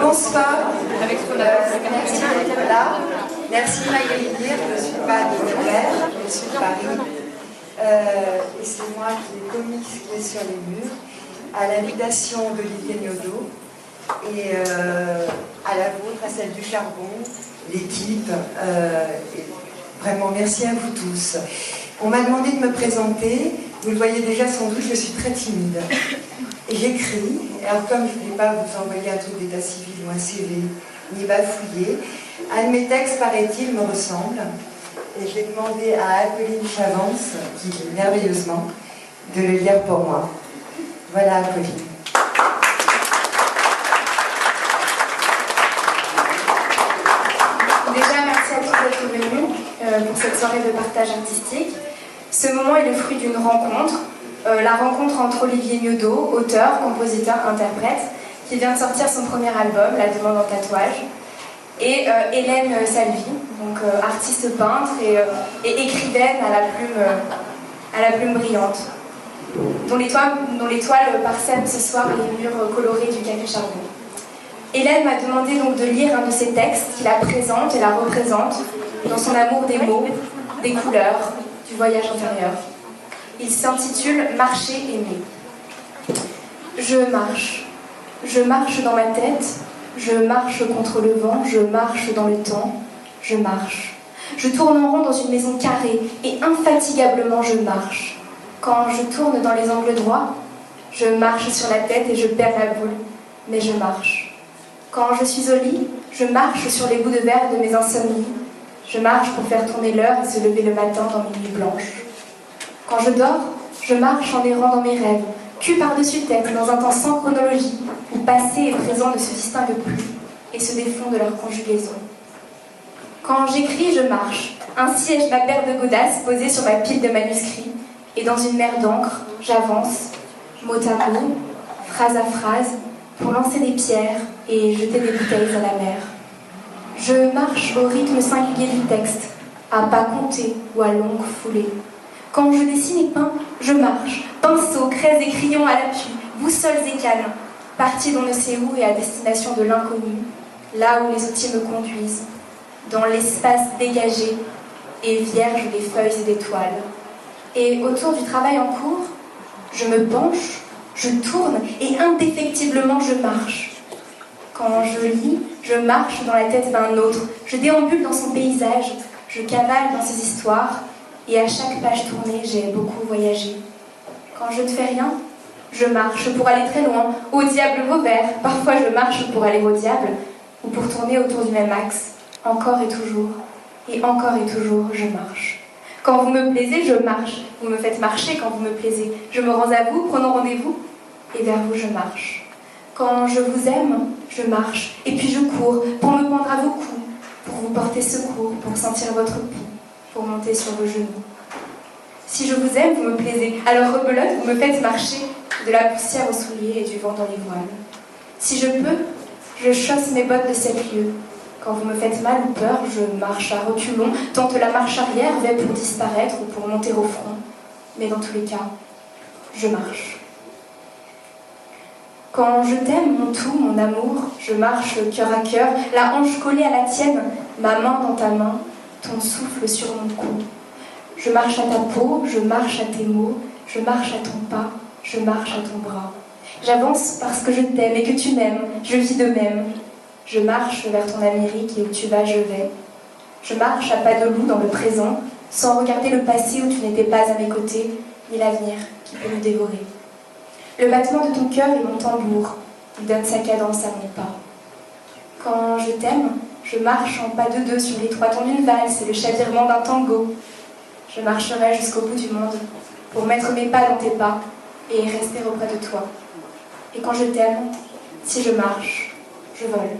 Bonsoir. Merci d'être là. Merci Magali Dire. Je ne suis pas de Nevers, je suis de Paris. Et c'est moi qui ai commis ce qui est sur les murs, à l'invitation d'Olivier Gnodot et à la vôtre, à celle du Charbon, l'équipe. Vraiment, merci à vous tous. On m'a demandé de me présenter. Vous le voyez déjà sans doute, je suis très timide. Et j'écris. Alors comme je ne voulais pas vous envoyer un truc d'état civil ou un CV, ni bafouiller, un de mes textes, paraît-il, me ressemble. Et j'ai demandé à Apolline Chavance, qui lit merveilleusement, de le lire pour moi. Voilà, Apolline. Déjà, merci à tous d'être venus pour cette soirée de partage artistique. Ce moment est le fruit d'une rencontre, la rencontre entre Olivier Gnodot, auteur, compositeur, interprète, qui vient de sortir son premier album, La Demande en tatouage, et Hélène Salvi, donc artiste peintre et écrivaine à la plume brillante, dont les toiles parsèment ce soir les murs colorés du Café Charbon. Hélène m'a demandé donc de lire un de ses textes qui la présente et la représente dans son amour des mots, des couleurs, du voyage intérieur. Il s'intitule « Marcher, aimer ». Je marche dans ma tête, je marche contre le vent, je marche dans le temps, je marche. Je tourne en rond dans une maison carrée et infatigablement je marche. Quand je tourne dans les angles droits, je marche sur la tête et je perds la boule, mais je marche. Quand je suis au lit, je marche sur les bouts de verre de mes insomnies. Je marche pour faire tourner l'heure et se lever le matin dans mes nuits blanches. Quand je dors, je marche en errant dans mes rêves, cul par-dessus tête, dans un temps sans chronologie, où passé et présent ne se distinguent plus et se défont de leur conjugaison. Quand j'écris, je marche. Ainsi ai-je ma paire de godasses posée sur ma pile de manuscrits, et dans une mer d'encre, j'avance, mot à mot, phrase à phrase, pour lancer des pierres et jeter des bouteilles à la mer. Je marche au rythme singulier du texte, à pas comptés ou à longue foulée. Quand je dessine et peins, je marche, pinceau, craie et crayon à l'appui, boussoles et cannes, parti d'on ne sait où et à destination de l'inconnu, là où les outils me conduisent, dans l'espace dégagé et vierge des feuilles et des toiles. Et autour du travail en cours, je me penche, je tourne et indéfectiblement je marche. Quand je lis, je marche dans la tête d'un autre, je déambule dans son paysage, je cavale dans ses histoires, et à chaque page tournée, j'ai beaucoup voyagé. Quand je ne fais rien, je marche pour aller très loin, au diable Vauvert. Parfois je marche pour aller au diable, ou pour tourner autour du même axe. Encore et toujours je marche. Quand vous me plaisez, je marche. Vous me faites marcher quand vous me plaisez. Je me rends à vous, prenons rendez-vous, et vers vous je marche. Quand je vous aime, je marche, et puis je cours pour me pendre à vos coups, pour vous porter secours, pour sentir votre pouls, pour monter sur vos genoux. Si je vous aime, vous me plaisez, alors rebelote, vous me faites marcher de la poussière aux souliers et du vent dans les voiles. Si je peux, je chausse mes bottes de 7 lieues. Quand vous me faites mal ou peur, je marche à reculons, tente la marche arrière, vais pour disparaître ou pour monter au front. Mais dans tous les cas, je marche. Quand je t'aime, mon tout, mon amour, je marche cœur à cœur, la hanche collée à la tienne, ma main dans ta main, ton souffle sur mon cou. Je marche à ta peau, je marche à tes mots, je marche à ton pas, je marche à ton bras. J'avance parce que je t'aime et que tu m'aimes, je vis de même. Je marche vers ton Amérique et où tu vas, je vais. Je marche à pas de loup dans le présent, sans regarder le passé où tu n'étais pas à mes côtés, ni l'avenir qui peut nous dévorer. Le battement de ton cœur est mon tambour, il donne sa cadence à mon pas. Quand je t'aime, je marche en pas de deux sur les 3 tons d'une valse et le chavirement d'un tango. Je marcherai jusqu'au bout du monde pour mettre mes pas dans tes pas et rester auprès de toi. Et quand je t'aime, si je marche, je vole.